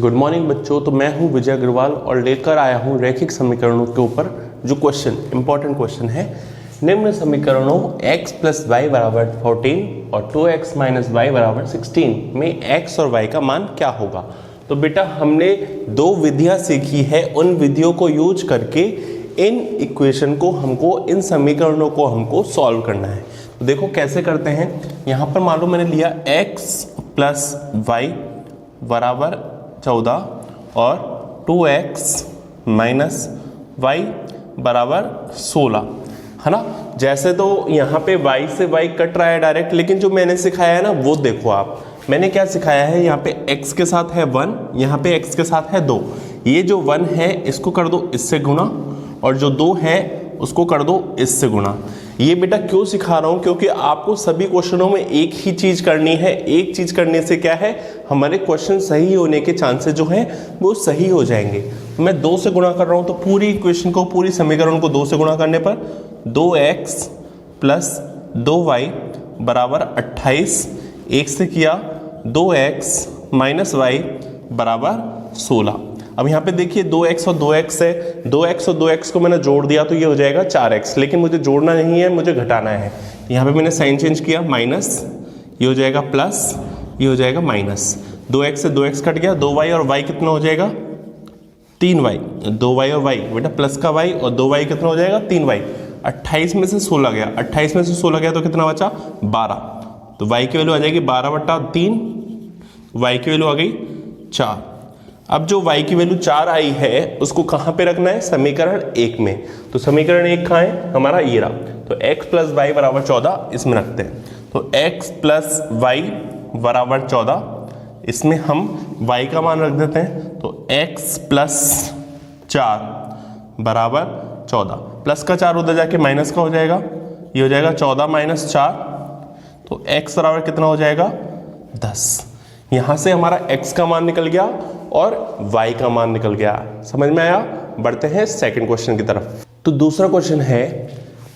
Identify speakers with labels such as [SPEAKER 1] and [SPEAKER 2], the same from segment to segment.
[SPEAKER 1] Good morning बच्चों। तो मैं हूं विजय अग्रवाल और लेकर आया हूं रैखिक समीकरणों के ऊपर जो क्वेश्चन इंपॉर्टेंट क्वेश्चन है। निम्न समीकरणों x प्लस वाई बराबर 14 और 2x माइनस वाई बराबर 16 में x और y का मान क्या होगा। तो बेटा हमने दो विधियां सीखी है, उन विधियों को यूज करके इन इक्वेशन को हमको, इन समीकरणों को हमको सॉल्व करना है। तो देखो कैसे करते हैं। यहाँ पर मान लो मैंने लिया x प्लस वाई बराबर 14 और 2x माइनस वाई बराबर 16, है ना। जैसे तो यहाँ पे y से y कट रहा है डायरेक्ट, लेकिन जो मैंने सिखाया है ना वो देखो आप। मैंने क्या सिखाया है, यहाँ पे x के साथ है 1, यहाँ पे x के साथ है 2। ये जो 1 है इसको कर दो इससे गुणा, और जो 2 है उसको कर दो इससे गुणा। ये बेटा क्यों सिखा रहा हूं, क्योंकि आपको सभी क्वेश्चनों में एक ही चीज करनी है। एक चीज करने से क्या है, हमारे क्वेश्चन सही होने के चांसेस जो है वो सही हो जाएंगे। तो मैं 2 से गुणा कर रहा हूं, तो पूरी इक्वेशन को, पूरी समीकरण को 2 से गुणा करने पर 2x प्लस 2y बराबर 28, 1 से किया 2x माइनस वाई बराबर 16। अब यहाँ पे देखिए 2x और 2x है, 2x और 2x को मैंने जोड़ दिया तो ये हो जाएगा 4x, लेकिन मुझे जोड़ना नहीं है, मुझे घटाना है। यहाँ पे मैंने साइन चेंज किया, माइनस, ये हो जाएगा प्लस, ये हो जाएगा माइनस। 2x से 2x कट गया, 2y और y कितना हो जाएगा 3y, 2y और y बेटा प्लस का y और 2y कितना हो जाएगा 3y। 28 में से 16 गया, 28 में से 16 गया तो कितना बचा 12। तो y की वैल्यू आ जाएगी 12/3, y की वैल्यू आ गई 4। अब जो y की वैल्यू 4 आई है उसको कहाँ पे रखना है, समीकरण 1 में। तो समीकरण 1 कहाँ है हमारा, ये रहा। तो x प्लस वाई बराबर 14 इसमें रखते हैं। तो x प्लस वाई बराबर 14, इसमें हम y का मान रख देते हैं। तो x प्लस 4 बराबर 14, प्लस का 4 उधर जाके माइनस का हो जाएगा, ये हो जाएगा 14 माइनस 4। तो x बराबर कितना हो जाएगा 10। यहां से हमारा x का मान निकल गया और y का मान निकल गया। समझ में आया। बढ़ते हैं सेकंड क्वेश्चन की तरफ। तो दूसरा क्वेश्चन है,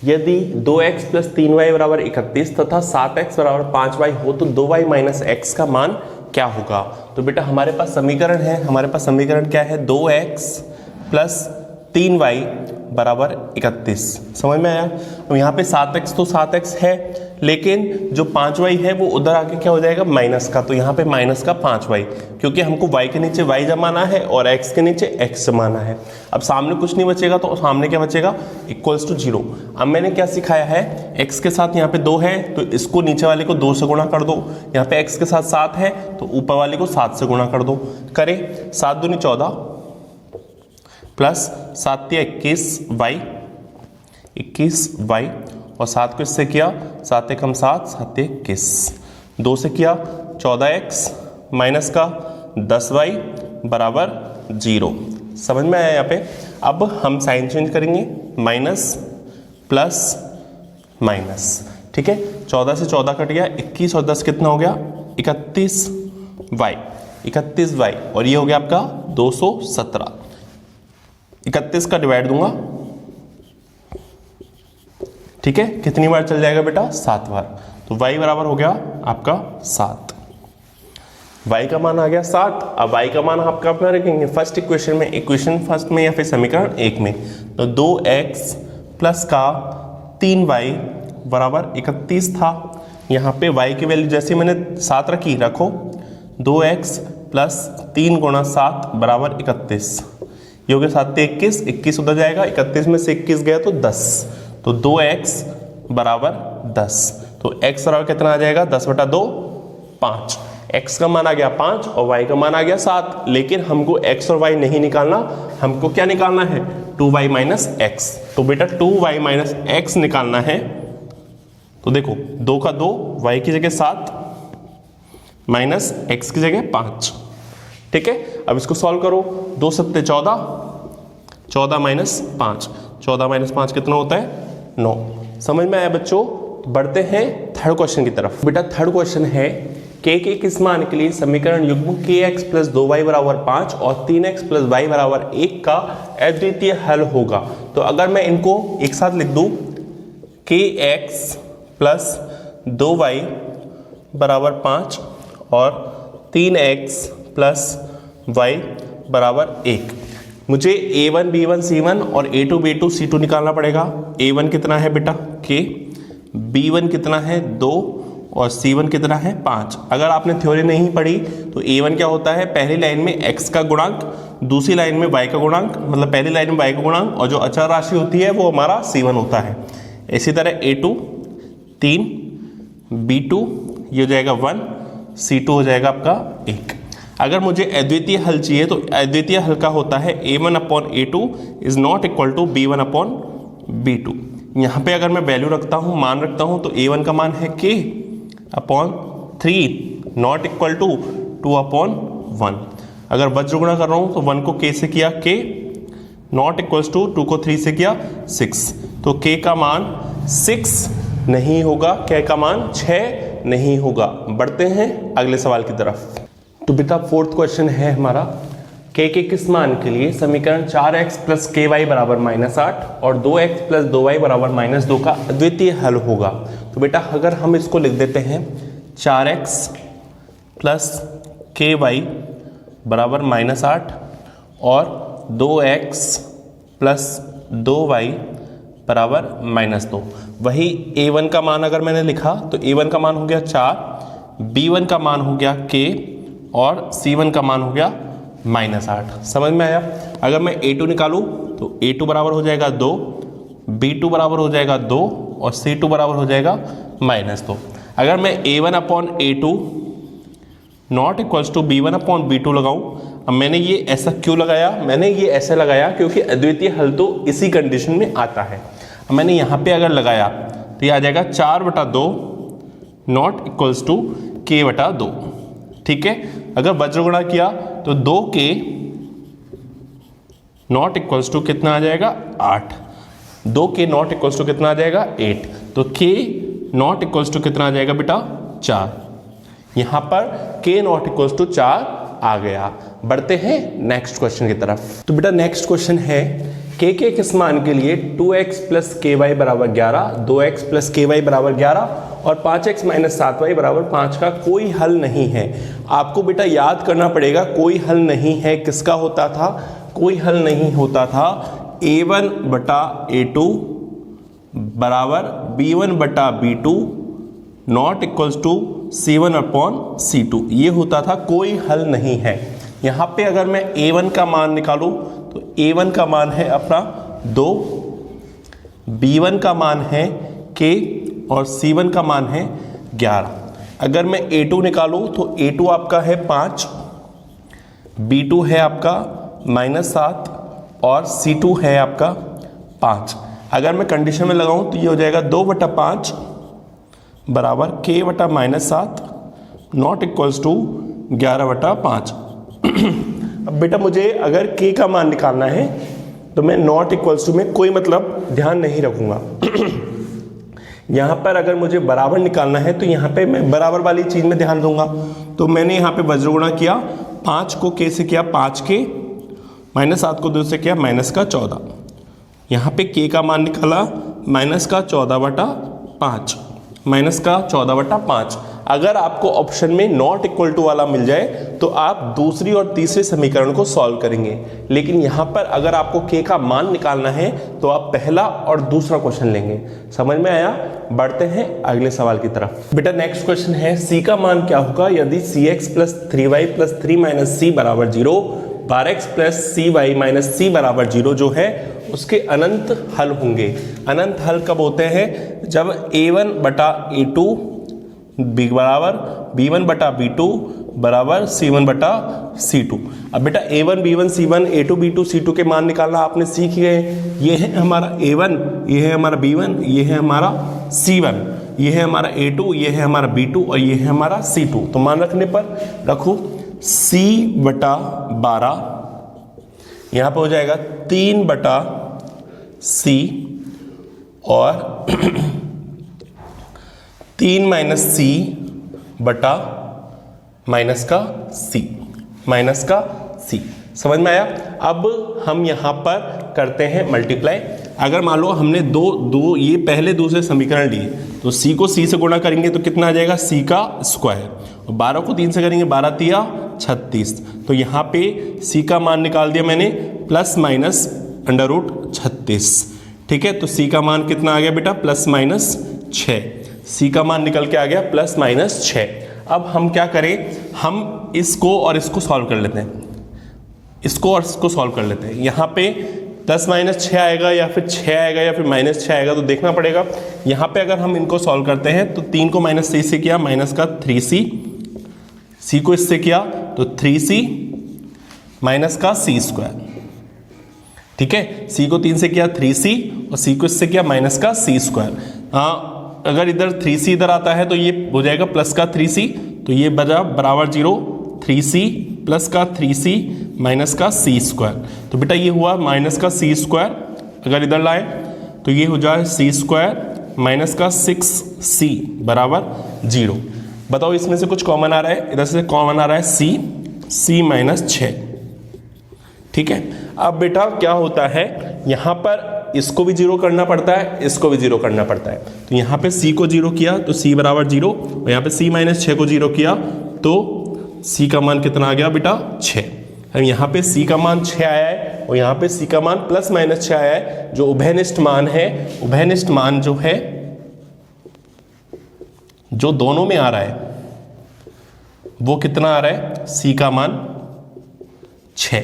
[SPEAKER 1] यदि 2x प्लस 3y बराबर 31 तथा 7x बराबर 5y हो तो 2y माइनस x का मान क्या होगा। तो बेटा हमारे पास समीकरण है, हमारे पास समीकरण क्या है, 2x प्लस 3y बराबर 31। समझ में आया। अब यहाँ पे 7x तो 7x है, लेकिन जो 5y है वो उधर आके क्या हो जाएगा माइनस का। तो यहाँ पे माइनस का 5y, क्योंकि हमको y के नीचे y जमाना है और x के नीचे x जमाना है। अब सामने कुछ नहीं बचेगा, तो सामने क्या बचेगा, इक्वल्स टू 0। अब मैंने क्या सिखाया है, x के साथ यहाँ पे 2 है तो इसको नीचे वाले को 2 से गुणा कर दो। यहाँ पे x के साथ 7 है तो ऊपर वाले को 7 से गुणा कर दो। करे 7 दूनी 14 प्लस 7 या 21y, 21y और 7 को इससे किया, 7 एकम 7, 7 21, 2 से किया 14x माइनस का 10y बराबर 0। समझ में आया यहाँ पे। अब हम साइन चेंज करेंगे, माइनस प्लस माइनस, ठीक है। 14 से 14 कट गया, 21 और 10 कितना हो गया 31y, 31y और ये हो गया आपका 217। 31 का डिवाइड दूंगा, ठीक है। कितनी बार चल जाएगा बेटा 7 बार। तो y बराबर हो गया आपका 7। y का मान आ गया 7। अब y का मान आपका अपना रखेंगे फर्स्ट इक्वेशन में, इक्वेशन फर्स्ट में या फिर समीकरण 1 में। तो 2x प्लस का 3y बराबर 31 था। यहाँ पे y की वैल्यू जैसे मैंने 7 रखी, रखो 2x प्लस 3 गुणा 7 बराबर 31। ये हो गया 7 21, 21 उधर जाएगा, 31 में से 21 गया तो 10। तो 2x बराबर 10। तो x बराबर कितना आ जाएगा 10/2, 5। x का मान आ गया 5 और y का मान आ गया 7। लेकिन हमको x और y नहीं निकालना, हमको क्या निकालना है 2y माइनस x। तो बेटा 2y माइनस x निकालना है। तो देखो 2 का 2, y की जगह 7 माइनस x की जगह 5, ठीक है। अब इसको सॉल्व करो, 2 7 14, 14 माइनस 5, 14 माइनस 5 कितना होता है 9। समझ में आया बच्चों। बढ़ते हैं थर्ड क्वेश्चन की तरफ। बेटा थर्ड क्वेश्चन है, k के किस मान के लिए समीकरण युग्म kx प्लस 2y बराबर 5 और 3x प्लस y बराबर 1 का अद्वितीय हल होगा। तो अगर मैं इनको एक साथ लिख दूं, kx प्लस 2y बराबर 5 और 3x प्लस y बराबर 1। मुझे a1 b1 c1 और a2 b2 c2 निकालना पड़ेगा। a1 कितना है बेटा k, b1 कितना है 2 और c1 कितना है 5। अगर आपने थ्योरी नहीं पढ़ी तो a1 क्या होता है, पहली लाइन में x का गुणांक, दूसरी लाइन में y का गुणांक, मतलब पहली लाइन में y का गुणांक और जो अचर राशि होती है वो हमारा c1 होता है। इसी तरह a2 3, b2 ये हो जाएगा 1, c2 हो जाएगा आपका 1। अगर मुझे अद्वितीय हल चाहिए तो अद्वितीय हल का होता है a1 upon a2 is not equal to b1 upon b2। यहाँ पे अगर मैं वैल्यू रखता हूँ, मान रखता हूँ, तो a1 का मान है k upon 3 not equal to 2 upon 1। अगर वज्र गुणा कर रहा हूँ तो 1 को k से किया k नॉट इक्वल्स टू 2 को 3 से किया 6, तो k का मान 6 नहीं होगा, k का मान 6 नहीं होगा। बढ़ते हैं अगले सवाल की तरफ। तो बेटा फोर्थ क्वेश्चन है हमारा, k के किस मान के लिए समीकरण 4x प्लस ky बराबर -8 और 2x प्लस 2y बराबर -2 का अद्वितीय हल होगा। तो बेटा अगर हम इसको लिख देते हैं 4x प्लस ky बराबर -8 और 2x प्लस 2y बराबर -2। वही a1 का मान अगर मैंने लिखा तो a1 का मान हो गया 4, b1 का मान हो गया k और c1 का मान हो गया -8। समझ में आया। अगर मैं a2 निकालूं तो a2 बराबर हो जाएगा 2, b2 बराबर हो जाएगा 2 और c2 बराबर हो जाएगा -2। अगर मैं a1 upon a2 not equals to b1 upon b2 लगाऊं, अब मैंने ये ऐसा क्यों लगाया, मैंने ये ऐसे लगाया क्योंकि अद्वितीय हल तो इसी कंडीशन में आता है। अब मैंने यहाँ पे अगर लगाया तो ये आ जाएगा 4/2 नॉट इक्वल्स टू k/2। ठीक है। अगर वज्र गुणा किया तो 2k नॉट इक्वल्स टू कितना आ जाएगा 8, 2k नॉट इक्वल्स टू कितना आ जाएगा 8, तो k नॉट इक्वल्स टू कितना आ जाएगा बेटा 4। यहां पर k नॉट इक्वल्स टू 4 आ गया। बढ़ते हैं नेक्स्ट क्वेश्चन की तरफ। तो बेटा नेक्स्ट क्वेश्चन है, k के किस मान के लिए 2x प्लस ky बराबर 11, 2x प्लस ky बराबर 11 और 5x माइनस 7y बराबर 5 का कोई हल नहीं है। आपको बेटा याद करना पड़ेगा कोई हल नहीं है किसका होता था, कोई हल नहीं होता था a1 बटा a2 बराबर b1 बटा b2 not equals to c1 upon c2, ये होता था, कोई हल नहीं है। यहाँ पे अगर मैं a1 का मान निकालूं तो a1 का मान है अपना 2, b1 का मान है k और c1 का मान है 11। अगर मैं a2 निकालूं तो a2 आपका है 5, b2 है आपका -7 और c2 है आपका 5। अगर मैं कंडीशन में लगाऊं तो ये हो जाएगा 2/5 बराबर k/-7 नॉट इक्वल्स टू 11/5। अब बेटा मुझे अगर k का मान निकालना है तो मैं नॉट इक्वल्स टू में कोई मतलब ध्यान नहीं रखूंगा। यहाँ पर अगर मुझे बराबर निकालना है तो यहाँ पे मैं बराबर वाली चीज़ में ध्यान दूंगा। तो मैंने यहाँ पे वज्र गुणा किया, 5 को k से किया 5k, -7 को 2 से किया -14। यहाँ पे k का मान निकाला -14/5, -14/5। अगर आपको ऑप्शन में नॉट इक्वल टू वाला मिल जाए तो आप दूसरी और तीसरे समीकरण को सॉल्व करेंगे, लेकिन यहाँ पर अगर आपको k का मान निकालना है तो आप पहला और दूसरा क्वेश्चन लेंगे। समझ में आया। बढ़ते हैं अगले सवाल की तरफ। बेटा नेक्स्ट क्वेश्चन है, c का मान क्या होगा यदि cx plus 3y plus 3 minus c बराबर 0, 12x plus cy minus c बराबर 0 जो है उसके अनंत हल होंगे। अनंत हल कब होते हैं, जब a1 बटा a2 बराबर b1 बटा b2 बराबर c1 बटा c2। अब बेटा a1 b1 c1 a2 b2 c2 के मान निकालना आपने सीख गए। ये है हमारा a1, ये है हमारा b1, ये है हमारा c1, ये है हमारा a2, ये है हमारा b2 और ये है हमारा c2। तो मान रखने पर रखो c बटा 12, यहाँ पर हो जाएगा 3 बटा c और 3 माइनस c बटा माइनस का c। समझ में आया। अब हम यहाँ पर करते हैं मल्टीप्लाई। अगर मान लो हमने दो ये पहले दूसरे समीकरण लिए तो c को c से गुणा करेंगे तो कितना आ जाएगा c का स्क्वायर, और 12 को 3 से करेंगे 12 तिया 36। तो यहाँ पे c का मान निकाल दिया मैंने प्लस माइनस √36। ठीक है, तो c का मान कितना आ गया बेटा प्लस माइनस 6। c का मान निकल के आ गया प्लस माइनस 6। अब हम क्या करें, हम इसको और इसको सॉल्व कर लेते हैं, इसको और इसको सॉल्व कर लेते हैं। यहाँ पे प्लस माइनस 6 आएगा या फिर 6 आएगा या फिर माइनस 6 आएगा, तो देखना पड़ेगा। यहाँ पे अगर हम इनको सॉल्व करते हैं तो 3 को माइनस 3 से किया माइनस का 3c, c को इससे किया तो 3c माइनस का c²। ठीक है, c को 3 से किया 3c और c को इससे किया माइनस का c²। अगर इधर 3c इधर आता है तो ये हो जाएगा प्लस का 3c, तो ये बजा बराबर 0, 3c प्लस का 3c माइनस का c²। तो बेटा ये हुआ माइनस का c²। अगर इधर लाए तो ये हो जाए c² माइनस का 6c बराबर 0। बताओ इसमें से कुछ कॉमन आ रहा है, इधर से कॉमन आ रहा है c माइनस 6। ठीक है, अब बेटा क्या होता है, यहाँ पर इसको भी 0 करना पड़ता है, इसको भी 0 करना पड़ता है। तो यहाँ पे c को 0 किया तो c बराबर 0, और यहाँ पे c माइनस 6 को 0 किया तो c का मान कितना आ गया बेटा 6। अब यहाँ पे c का मान 6 आया है और यहाँ पे c का मान प्लस माइनस 6 आया है। जो उभयनिष्ठ मान है, उभयनिष्ठ मान जो है जो दोनों में आ रहा है वो कितना आ रहा है, c का मान 6 है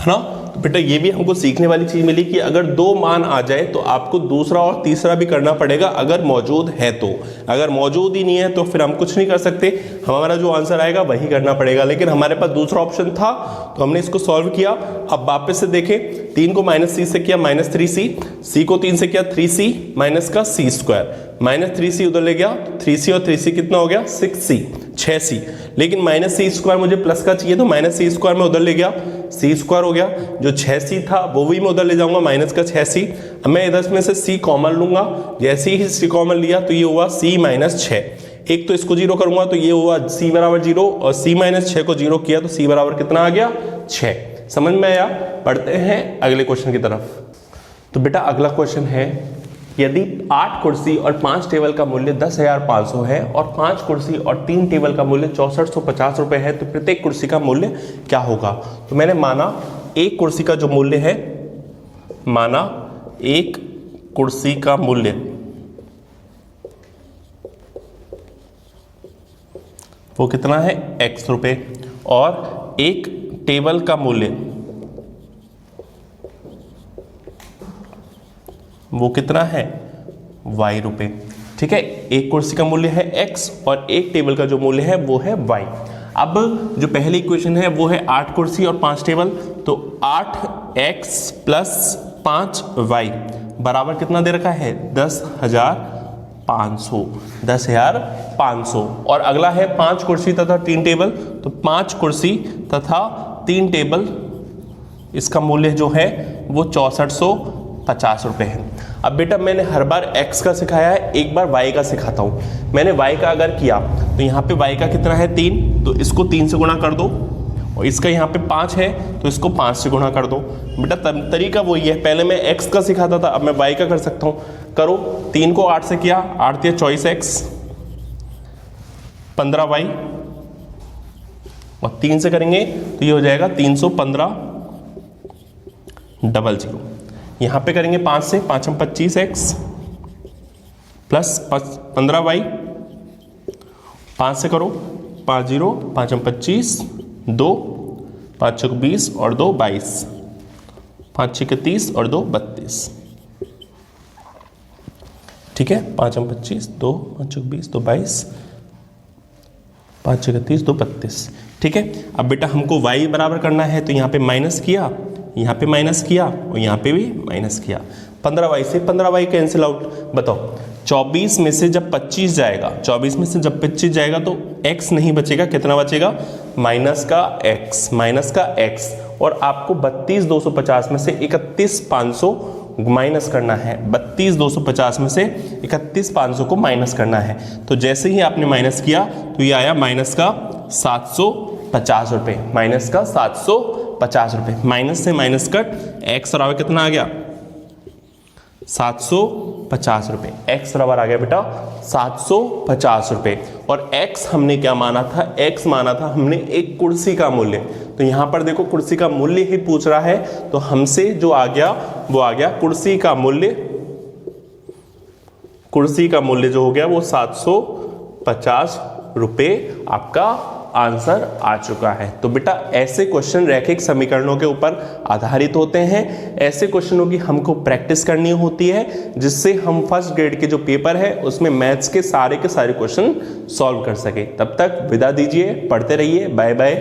[SPEAKER 1] ना। तो बेटा ये भी हमको सीखने वाली चीज मिली कि अगर दो मान आ जाए तो आपको दूसरा और तीसरा भी करना पड़ेगा अगर मौजूद है तो। अगर मौजूद ही नहीं है तो फिर हम कुछ नहीं कर सकते, हमारा जो आंसर आएगा वही करना पड़ेगा। लेकिन हमारे पास दूसरा ऑप्शन था तो हमने इसको सॉल्व किया। अब वापस से देखें, 3 को माइनस c से किया माइनस 3c, c को 3 से किया 3c माइनस का c², माइनस 3c उधर ले गया, 3c और 3c कितना हो गया 6c। लेकिन माइनस c² मुझे प्लस का चाहिए तो माइनस c² में उधर ले गया, c² हो गया। जो 6c था वो भी मैं उधर ले जाऊंगा माइनस का 6c। अब मैं इधर में से c कॉमन लूंगा, जैसे ही c कॉमन लिया तो ये हुआ c माइनस 6। एक तो इसको 0 करूंगा तो ये हुआ c बराबर 0, और c माइनस 6 को 0 किया तो c बराबर कितना आ गया 6। समझ में आया। पढ़ते हैं अगले क्वेश्चन की तरफ। तो बेटा अगला क्वेश्चन है, यदि 8 कुर्सी और 5 टेबल का मूल्य 10,500 है और 5 कुर्सी और 3 टेबल का मूल्य 6450 रुपए है तो प्रत्येक कुर्सी का मूल्य क्या होगा। तो मैंने माना एक कुर्सी का जो मूल्य है, माना एक कुर्सी का मूल्य वो कितना है x रुपए, और एक टेबल का मूल्य वो कितना है y रुपए। ठीक है, एक कुर्सी का मूल्य है x और एक टेबल का जो मूल्य है वो है y। अब जो पहली इक्वेशन है वो है 8 कुर्सी और 5 टेबल, तो 8x प्लस 5y बराबर कितना दे रखा है 10,500। 10,500। और अगला है 5 कुर्सी तथा 3 टेबल, तो 5 कुर्सी तथा 3 टेबल इसका मूल्य जो है वो 6450 रुपए है। अब बेटा मैंने हर बार x का सिखाया है, एक बार y का सिखाता हूँ। मैंने y का अगर किया तो यहाँ पे y का कितना है 3, तो इसको 3 से गुणा कर दो, और इसका यहाँ पे 5 है तो इसको 5 से गुणा कर दो। बेटा तरीका वही है, पहले मैं x का सिखाता था, अब मैं y का कर सकता हूँ। करो, 3 को 8 से किया, 8 दिया 24x, 15y, और 3 से करेंगे तो ये हो जाएगा 315 00। यहाँ पे करेंगे 5 से, 5 हम 25x प्लस 15y, 5 से करो 5 0, 5 हम 25, 2 5 6 20 और 2 22, 5 6 30 और 2 32। ठीक है, 5 हम 25, 2 5 6 20, 2 22, 5 6 30, 2 32। ठीक है, अब बेटा हमको y बराबर करना है तो यहाँ पे माइनस किया, यहाँ पे माइनस किया और यहाँ पे भी माइनस किया। 15y से 15y कैंसिल आउट। बताओ 24 में से जब 25 जाएगा, 24 में से जब 25 जाएगा तो x नहीं बचेगा, कितना बचेगा माइनस का x, माइनस का x। और आपको 32,250 में से 31,500 माइनस करना है। 32,250 में से 31,500 को माइनस करना है। तो जैसे ही आपने माइनस किया तो ये आया माइनस का 750 रुपये, माइनस का 750 रुपये। माइनस से माइनस कट, x और कितना आ गया 750 रुपये। x बराबर आ गया बेटा 750 रुपये। और x हमने क्या माना था, x माना था हमने एक कुर्सी का मूल्य। तो यहां पर देखो कुर्सी का मूल्य ही पूछ रहा है, तो हमसे जो आ गया वो आ गया कुर्सी का मूल्य। कुर्सी का मूल्य जो हो गया वो 750 रुपये आपका आंसर आ चुका है। तो बेटा ऐसे क्वेश्चन रैखिक समीकरणों के ऊपर आधारित होते हैं। ऐसे क्वेश्चनों की हमको प्रैक्टिस करनी होती है, जिससे हम फर्स्ट ग्रेड के जो पेपर है उसमें मैथ्स के सारे क्वेश्चन सॉल्व कर सके। तब तक विदा दीजिए, पढ़ते रहिए, बाय बाय।